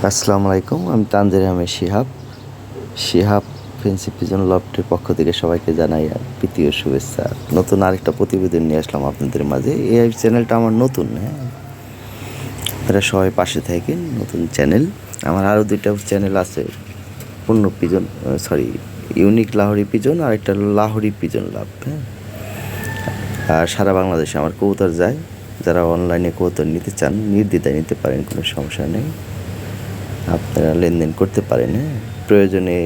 আসসালামু আলাইকুম। আমি তানজির আহমেদ শিহাব ফেন্সি পিজন লফটের পক্ষ থেকে সবাইকে জানাই প্রীতীয় শুভেচ্ছা। নতুন আরেকটা প্রতিবেদন নিয়ে আসলাম আপনাদের মাঝে। এই চ্যানেলটা আমার নতুন, হ্যাঁ, আপনারা সবাই পাশে থাকেন। নতুন চ্যানেল আমার, আরও দুইটা চ্যানেল আছে, পূর্ণ পিজন, ইউনিক লাহোরি পিজন, আর একটা লাহোরি পিজন লাভ, হ্যাঁ। আর সারা বাংলাদেশে আমার কবুতর যায়। যারা অনলাইনে কবুতর নিতে চান নির্দ্বিধায় নিতে পারেন, কোনো সমস্যা নেই। আপনারা লেনদেন করতে পারেন, হ্যাঁ। প্রয়োজনে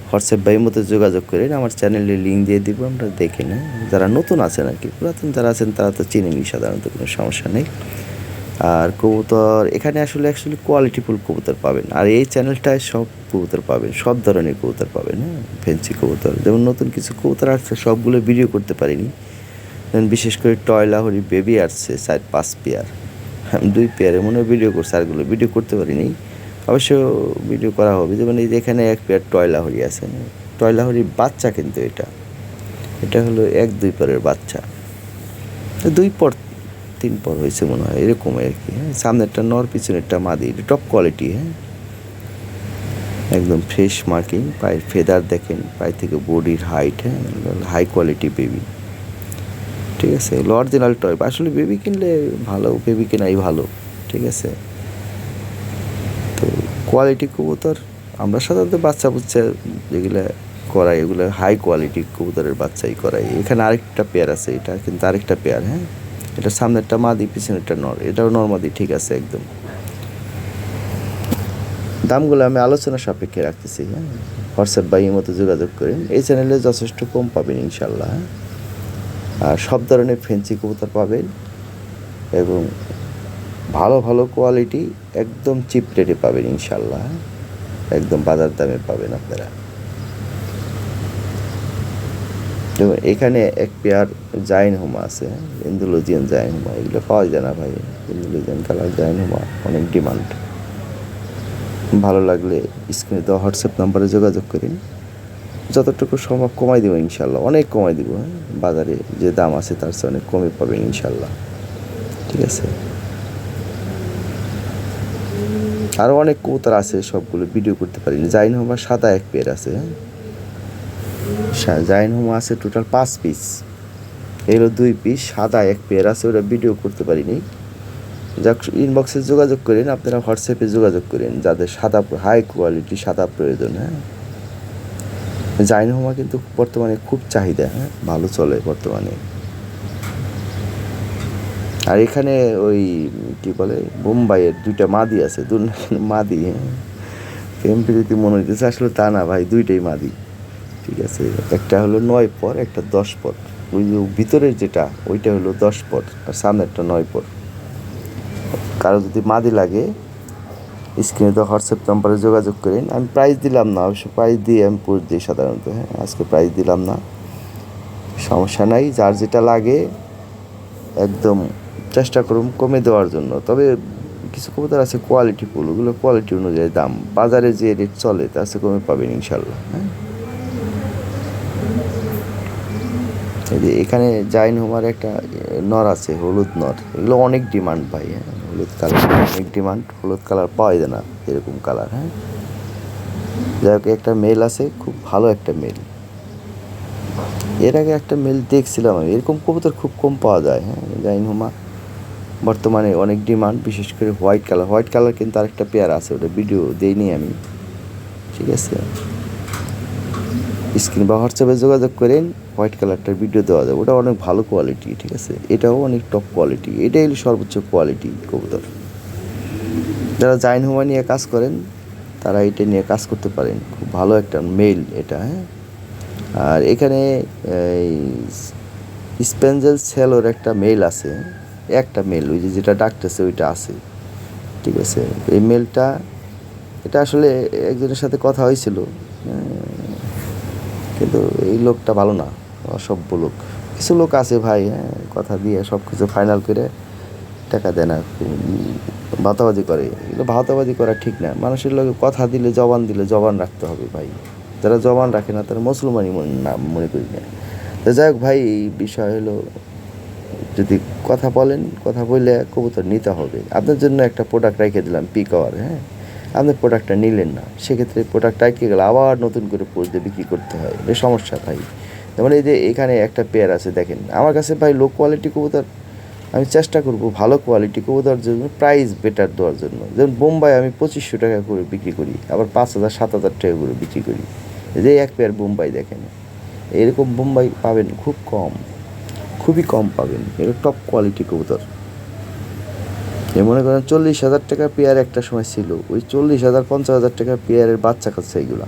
হোয়াটসঅ্যাপ বাইয়ের মতো যোগাযোগ করেন, আমার চ্যানেলের লিঙ্ক দিয়ে দিব, আমরা দেখে নেন। যারা নতুন আছেন আর কি, পুরাতন যারা আছেন তারা তো চিনেনি, সাধারণত কোনো সমস্যা নেই। আর কবুতর এখানে অ্যাকচুয়ালি কোয়ালিটিফুল কবুতর পাবেন। আর এই চ্যানেলটায় সব কবুতর পাবেন, সব ধরনের কবুতর পাবেন, হ্যাঁ। ফেন্সি কবুতর, যেমন নতুন কিছু কবুতর আসছে, সবগুলো ভিডিও করতে পারিনি। যেমন বিশেষ করে টয় লাহোরি বেবি আসছে 4-5 পেয়ার, আমি 2 পেয়ারের মনে হয় ভিডিও করছি, আরগুলো ভিডিও করতে পারিনি। অবশ্য ভিডিও করা হবে। যেমন এই যে এখানে এক পেয়ার টয় লাহোরি আছে, টয় লাহোরির বাচ্চা, কিন্তু এটা হলো 1-2 পরের বাচ্চা, 2 পর 3 পর হয়েছে মনে হয়, এরকম আর কি, হ্যাঁ। সামনেরটা নর, পিছনেরটা মাদি, এটা টপ কোয়ালিটি, হ্যাঁ, একদম ফ্রেশ মার্কিং। পায়ের ফেদার দেখেন, পায়ে থেকে বডির হাইট, হ্যাঁ, হাই কোয়ালিটি বেবি, ঠিক আছে। অরিজিনাল টয়, আসলে বেবি কিনলে ভালো, বেবি কেনাই ভালো, ঠিক আছে। তো কোয়ালিটি কবুতর আমরা সাধারণত বাচ্চা বুচ্চা যেগুলো করাই, এগুলো হাই কোয়ালিটি কবুতরের বাচ্চাই করাই। এখানে আরেকটা পেয়ার আছে, এটা কিন্তু আরেকটা পেয়ার, হ্যাঁ। এটা সামনেরটা মাদি, পিছনেরটা নর, এটাও নর্মাদি, ঠিক আছে একদম। দামগুলো আমি আলোচনা সাপেক্ষে রাখতেছি, হ্যাঁ। হোয়াটসঅ্যাপ বা ইমোতে যোগাযোগ করেন, এই চ্যানেলে যথেষ্ট কম পাবেন ইনশাল্লাহ, হ্যাঁ। আর সব ধরনের ফেন্সি কবুতর পাবেন, এবং ভালো ভালো কোয়ালিটি একদম চিপ রেটে পাবেন ইনশাল্লাহ, হ্যাঁ। একদম বাজার দামে পাবেন আপনারা। যেমন এখানে এক পেয়ার জাইন হোমা আছে, ইন্দোলেজিয়ান জাইন হোমা, এগুলো পাওয়া যায় না ভাই। ইন্দোলেজিয়ান কালার জাইন হোমা অনেক ডিমান্ড। ভালো লাগলে স্ক্রিনে দেওয়া হোয়াটসঅ্যাপ নাম্বারে যোগাযোগ করেন, যতটুকু সম্ভব কমাই দেবো ইনশাল্লাহ, অনেক কমাই দেবো, হ্যাঁ। বাজারে যে দাম আছে তার চেয়ে অনেক কমে পাবেন ইনশাল্লাহ, ঠিক আছে। আরও অনেক কবুতর আছে, সবগুলো ভিডিও করতে পারিনি। জাইন হোমা সাদা এক পেয়ার আছে, হ্যাঁ। জাইন হোমা আছে টোটাল 5 পিস, এগুলো 2 পিস, সাদা এক পেয়ার আছে, ওটা ভিডিও করতে পারিনি। যাক, ইনবক্সে যোগাযোগ করেন, আপনারা হোয়াটসঅ্যাপে যোগাযোগ করেন যাদের সাদা হাই কোয়ালিটি সাদা প্রয়োজন, হ্যাঁ। জাইন হোমা কিন্তু বর্তমানে খুব চাহিদা, হ্যাঁ, ভালো চলে বর্তমানে। আর এখানে ওই কী বলে, বোম্বাইয়ের 2টা মাদি আছে, মাদি, হ্যাঁ। প্রেম প্রীতি মনে হইতেছে, আসলে তা না ভাই, 2টাই মাদি, ঠিক আছে। একটা হলো 9 পর, একটা 10 পর। ওই যে ভিতরের যেটা ওইটা হলো 10 পর, আর সামনেরটা 9 পর। কারো যদি মাদি লাগে স্ক্রিনে তো হোয়াটসঅ্যাপ নাম্বারে যোগাযোগ করেন। আমি প্রাইস দিলাম না, অবশ্য প্রাইস দিয়ে আমি পোস্ট দিই সাধারণত, হ্যাঁ। আজকে প্রাইস দিলাম না, সমস্যা নাই। যার যেটা লাগে একদম চেষ্টা করুন কমে দেওয়ার জন্য। তবে কিছু কবুতর আছে কোয়ালিটিফুল, ওগুলো কোয়ালিটি অনুযায়ী দাম, বাজারে যে রেট চলে তার চেয়ে কমে পাবেন ইনশাল্লাহ, হ্যাঁ। এই যে এখানে জাইন হোমার একটা নর আছে, হলুদ নর, এগুলো অনেক ডিমান্ড ভাই, হ্যাঁ। হলুদ কালার অনেক ডিমান্ড, হলুদ কালার পাওয়া যায় না এরকম কালার, হ্যাঁ। যাই হোক, একটা মেল আছে, খুব ভালো একটা মেল। এর আগে একটা মেল দেখছিলাম আমি, এরকম কবুতর খুব কম পাওয়া যায়, হ্যাঁ। জাইন হোমা বর্তমানে অনেক ডিমান্ড, বিশেষ করে হোয়াইট কালার কিন্তু আরেকটা পেয়ার আছে, ওটা ভিডিও দেইনি আমি, ঠিক আছে। স্ক্রিন বা হোয়াটসঅ্যাপে যোগাযোগ করেন, হোয়াইট কালারটার ভিডিও দেওয়া যাবে, ওটা অনেক ভালো কোয়ালিটি, ঠিক আছে। এটাও অনেক টপ কোয়ালিটি, এটাই হলো সর্বোচ্চ কোয়ালিটি কবুতর। যারা জাইন হোমা নিয়ে কাজ করেন তারা এটা নিয়ে কাজ করতে পারেন, খুব ভালো একটা মেল এটা, হ্যাঁ। আর এখানে স্পেঞ্জেল সেলোর একটা মেল আছে, একটা মেল, ওই যে যেটা ডাকতেছে ওইটা আছে, ঠিক আছে। এই মেলটা, এটা আসলে একজনের সাথে কথা হয়েছিল, কিন্তু এই লোকটা ভালো না, অসভ্য লোক। কিছু লোক আছে ভাই, হ্যাঁ, কথা দিয়ে সব কিছু ফাইনাল করে টাকা দেয় না, ভাতাবাজি করে। এগুলো ভাতাবাজি করা ঠিক না। মানুষের লোকে কথা দিলে, জবান দিলে জবান রাখতে হবে ভাই। যারা জবান রাখে না তারা মুসলমানই মনে করি না। তো যাই হোক ভাই, এই বিষয় হলো, যদি কথা বলেন, কথা বললে কবুতর নিতে হবে। আপনার জন্য একটা প্রোডাক্ট রেখে দিলাম, পিক আওয়ার, হ্যাঁ। আপনি প্রোডাক্টটা নিলেন না, সেক্ষেত্রে প্রোডাক্টটা আটকে গেলে আবার নতুন করে পোজ দিয়ে বিক্রি করতে হয়, এটা সমস্যা ভাই। যেমন এই যে এখানে একটা পেয়ার আছে দেখেন, আমার কাছে ভাই লো কোয়ালিটি কবুতর, আমি চেষ্টা করব ভালো কোয়ালিটি কবুতর জন্য প্রাইস বেটার দেওয়ার জন্য। যেমন বোম্বাই আমি 2500 টাকা করে বিক্রি করি, আবার 5000 7000 টাকা করে বিক্রি করি। যে এক পেয়ার বোম্বাই দেখেন, এরকম বোম্বাই পাবেন খুব কম, খুবই কম পাবেন, এটা টপ কোয়ালিটি কবুতর। এ মনে করেন 40,000 টাকা পেয়ার একটা সময় ছিল, ওই 40,000 50,000 টাকা পেয়ারের বাচ্চা কাচ্চা এগুলো।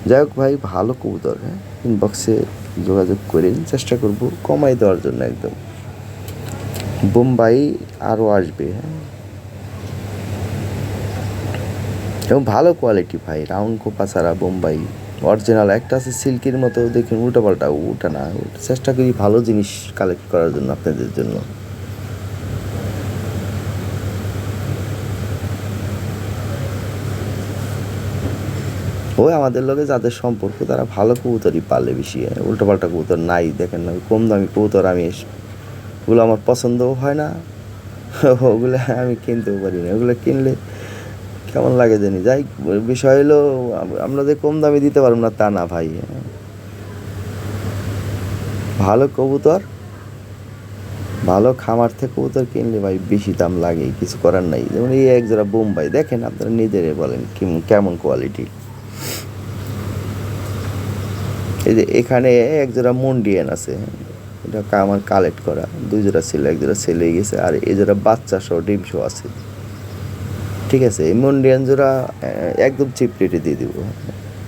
যাই হোক ভাই, ভালো কবুতর, হ্যাঁ, ইনবক্সে যোগাযোগ করেন, চেষ্টা করব কমাই দেওয়ার জন্য একদম। বোম্বাই আরও আসবে, হ্যাঁ, এবং ভালো কোয়ালিটি ভাই, রাউন্ড কোপা ছাড়া বোম্বাই অরিজিনাল একটা আছে সিল্কের মতো, দেখুন উল্টা পাল্টা, ওটা না, চেষ্টা করি ভালো জিনিস কালেক্ট করার জন্য আপনাদের জন্য। ওই আমাদের লগে যাদের সম্পর্ক তারা ভালো কবুতরই পালে বেশি, উল্টো পাল্টা কবুতর নাই, দেখেন না কম দামি কবুতর, আমি ওগুলো আমার পছন্দও হয় না, ওগুলো আমি কিনতেও পারি না, ওগুলো কিনলে কেমন লাগে জানি। যাই, বিষয় হলো আমরা যে কম দামে দিতে পারবো না তা না ভাই, ভালো কবুতর, ভালো খামার থেকে কবুতর কিনলে ভাই বেশি দাম লাগে, কিছু করার নাই। যেমন এই এক জোড়া বোম্বাই দেখেন, আপনারা নিজেরাই বলেন কেমন কোয়ালিটি। এই যে এখানে এক জোড়া মন্ডিয়ান আছে, এটা আমার কালেক্ট করা, 2 জোড়া ছিল, 1 জোড়া সেল হয়ে গেছে, আর এই জোড়া বাচ্চা সহ ডিম সহ আছে, ঠিক আছে। এই মন্ডিয়ান জোড়া একদম চিপ রেটে দিয়ে দিব।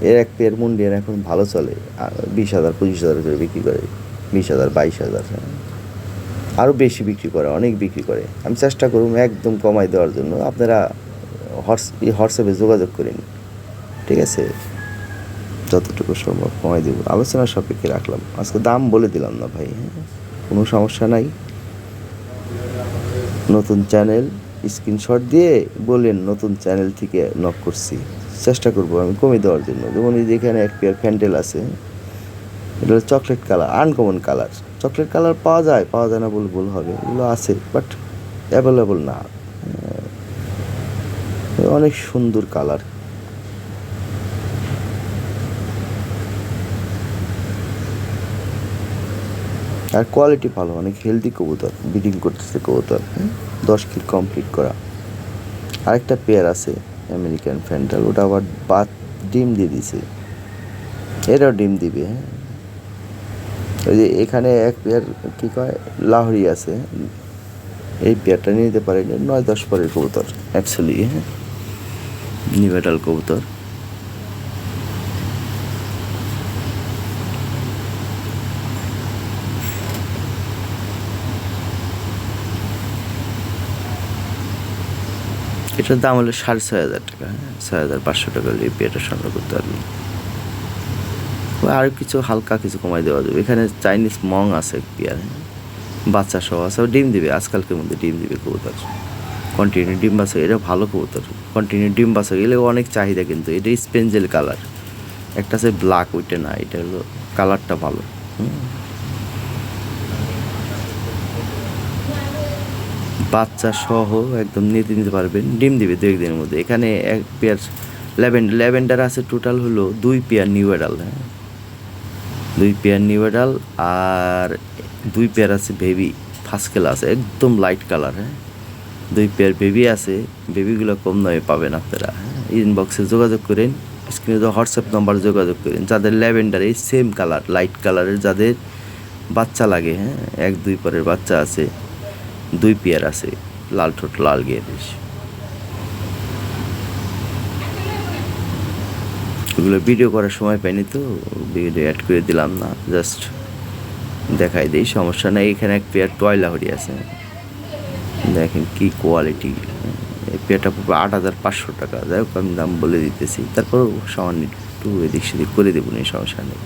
এর এক পেয়ার মন্ডিয়ান এখন ভালো চলে, 20,000 25,000 করে বিক্রি করে, 20,000 22,000, আরও বেশি বিক্রি করে, অনেক বিক্রি করে। আমি চেষ্টা করব একদম কমাই দেওয়ার জন্য, আপনারা হোয়াটসঅ্যাপে যোগাযোগ করেন, ঠিক আছে, যতটুকু সম্ভব কমাই দেবো, আলোচনার সাপেক্ষে রাখলাম, আজকে দাম বলে দিলাম না ভাই, হ্যাঁ, কোনো সমস্যা নাই। নতুন চ্যানেল, স্ক্রিনশট দিয়ে বলেন নতুন চ্যানেল থেকে নক করছি, চেষ্টা করব আমি কমে দেওয়ার জন্য। যেমন এই যে এখানে এক পেয়ার ফ্যান্টেল আছে, এটা হলো chocolate colour, uncommon colour. Chocolate colour পাওয়া যায় না বলে ভুল হবে, এগুলো আছে বাট অ্যাভেলেবল না, অনেক সুন্দর কালার। আর কোয়ালিটি ভালো, অনেক হেলদি কবুতর, ব্রিডিং করতেছে কবুতর, 10 কিল কমপ্লিট করা। আরেকটা পেয়ার আছে আমেরিকান ফ্যান্টাল, ওটা আবার ডিম দিয়ে দিছে, এরাও ডিম দিবে, হ্যাঁ। ওই যে এখানে এক পেয়ার কী কয় লাহরি আছে, এই পেয়ারটা নিয়ে নিতে পারেন, 9-10 পরের কবুতর অ্যাকচুয়ালি, হ্যাঁ, নিউমেটাল কবুতর। এটার দাম হলো 6,500 টাকা, 6,500 টাকা এই পেয়ারটা সংগ্রহ করতে পারবেন। আর কিছু হালকা কিছু কমাই দেওয়া যাবে। এখানে চাইনিজ মং আছে পেয়ার, বাচ্চা সহ আছে, ডিম দিবে, আজকালকের মধ্যে ডিম দিবে কবুতর, কন্টিনিউ ডিম বাচ্চা, এটা ভালো কবুতর, কন্টিনিউ ডিম বাচ্চা এলে অনেক চাহিদা। কিন্তু এটা স্পেঞ্জেল কালার, একটা আছে ব্ল্যাক, ওইটা না, এটা হলো কালারটা ভালো। বাচ্চা সহ একদম নিতে পারবেন, ডিম দিবে 2-1 দিনের মধ্যে। এখানে এক পেয়ার ল্যাভেন্ডার আছে, টোটাল হলো 2 পেয়ার নিউ অ্যাডাল, হ্যাঁ, 2 পেয়ার নিউ অ্যাডাল, আর 2 পেয়ার আছে বেবি ফার্স্ট ক্লাস, একদম লাইট কালার, হ্যাঁ, 2 পেয়ার বেবি আছে, বেবিগুলো কম দামে পাবেন আপনারা, ইনবক্সে যোগাযোগ করেন, স্ক্রিনে তো হোয়াটসঅ্যাপ নাম্বার যোগাযোগ করেন। যাদের ল্যাভেন্ডার এই সেম কালার লাইট কালারের যাদের বাচ্চা লাগে, হ্যাঁ, 1-2 পরের বাচ্চা আছে, 2 পেয়ার আছে, লাল ঠোঁট লাল গেরিশ, ওগুলো ভিডিও করার সময় পাইনি তো ভিডিও অ্যাড করে দিলাম না, জাস্ট দেখাই দিই, সমস্যা নেই। এখানে এক পেয়ার টয় লাহরি আছে, দেখেন কি কোয়ালিটি, এই পেয়ারটা পুরো 8,500 টাকা। যাই হোক আমি দাম বলে দিতেছি, তারপর সামান্য একটু এদিক সেদিক করে দেবো, নেই সমস্যা নেই।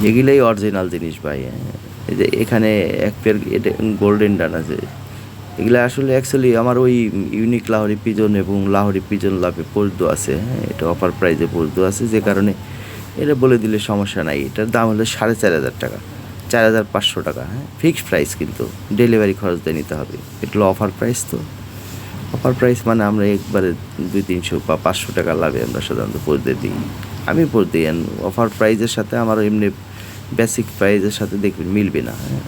এগুলোই অরিজিনাল জিনিস ভাই, এই যে এখানে এক পেয়ার এটা গোল্ডেন ডান আছে, এগুলো আসলে অ্যাকচুয়ালি আমার ওই ইউনিক লাহোরি পিজন এবং লাহোরি পিজন লাভে পোস্ট আছে, হ্যাঁ, এটা অফার প্রাইজে পোস্ট আছে, যে কারণে এটা বলে দিলে সমস্যা নাই। এটার দাম হলো 4,500 টাকা, 4,500 টাকা। হ্যাঁ, ফিক্সড প্রাইস, কিন্তু ডেলিভারি খরচ দিয়ে নিতে হবে। এটা হলো অফার প্রাইস। তো অফার প্রাইস মানে আমরা একবারে 200-300 বা 500 টাকা লাভে আমরা সাধারণত পোস্ট দিয়ে দিই। আমি পোস্ট দিই, অফার প্রাইসের সাথে আমার এমনি বেসিক প্রাইসের সাথে দেখবেন মিলবে না। হ্যাঁ,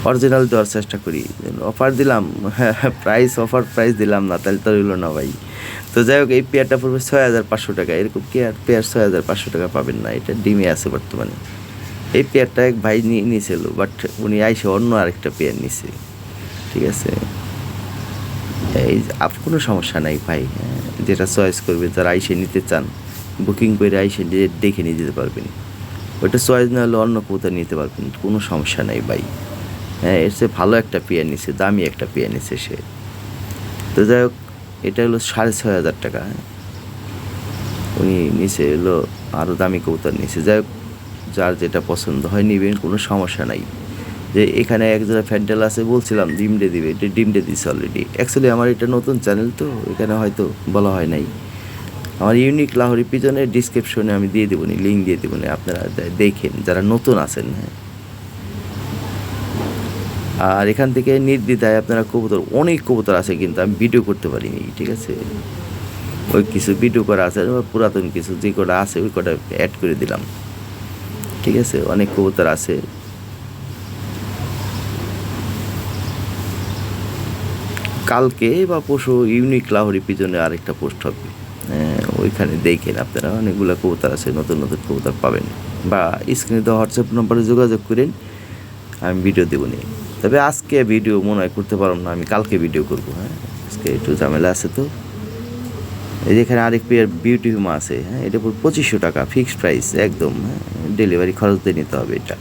অরিজিনাল দেওয়ার চেষ্টা করি। অফার দিলাম, হ্যাঁ প্রাইস, অফার প্রাইস দিলাম না, তাহলে তো হইলো না ভাই। তো যাই হোক, এই পেয়ারটা পড়বে 6,500 টাকা। এরকম কি আর পেয়ার 6,500 টাকা পাবেন না, এটা ডিমে আছে বর্তমানে। এই পেয়ারটা এক ভাই নিয়ে নিয়েছিল, বাট উনি আইসে অন্য আরেকটা পেয়ার নিছে। ঠিক আছে, এই কোনো সমস্যা নাই ভাই। হ্যাঁ, যেটা চয়েস করবে, যারা আইসে নিতে চান বুকিং করে আইসে দেখে নিয়ে যেতে পারবেন। ওইটা চয়েস না হলে অন্য কোথাও নিতে পারবেন, কোনো সমস্যা নাই ভাই। হ্যাঁ, এর চেয়ে ভালো একটা পেয়ার নিছে, দামি একটা পেয়ার নিছে সে। তো যাই হোক, এটা হলো 6,500 টাকা। হ্যাঁ, উনি নিচে হলো আরও দামি কবুতর নিচে। যাই হোক, যার যেটা পছন্দ হয় নিবেন, কোনো সমস্যা নাই। যে এখানে এক জোড়া ফ্যান্টেল আছে, বলছিলাম ডিমডে দিবে, এটা ডিমডে দিচ্ছে অলরেডি। অ্যাকচুয়ালি আমার এটা নতুন চ্যানেল, তো এখানে হয়তো বলা হয় নাই। আমার ইউনিক লাহোরি পিজনের ডিসক্রিপশনে আমি দিয়ে দেবো, লিঙ্ক দিয়ে দেবো, আপনারা দেখেন যারা নতুন আছেন। হ্যাঁ, আর এখান থেকে নির্দ্বিধায় আপনারা কবুতর, অনেক কবুতর আছে কিন্তু আমি ভিডিও করতে পারিনি। ঠিক আছে, ওই কিছু ভিডিও করা আছে, পুরাতন কিছু যে কটা আছে ওই কটা অ্যাড করে দিলাম। ঠিক আছে, অনেক কবুতর আছে। কালকে বা পরশু ইউনিক লাহোরি পিজনে আরেকটা পোস্ট হবে। ওইখানে দেখেন আপনারা, অনেকগুলো কবুতর আছে, নতুন নতুন কবুতর পাবেন। বা স্ক্রিনে দেওয়া হোয়াটসঅ্যাপ নম্বরে যোগাযোগ করেন, আমি ভিডিও দেবো নি। তবে আজকে ভিডিও মনে হয় করতে পারব না, আমি কালকে ভিডিও করবো। হ্যাঁ, আজকে একটু ঝামেলা আছে। তো এই যে এখানে আরেক পেয়ার বিউটি হুমা আছে। হ্যাঁ, এটা পুরো 2,500 টাকা ফিক্সড প্রাইস একদম। হ্যাঁ, ডেলিভারি খরচ দিয়ে নিতে হবে এটা।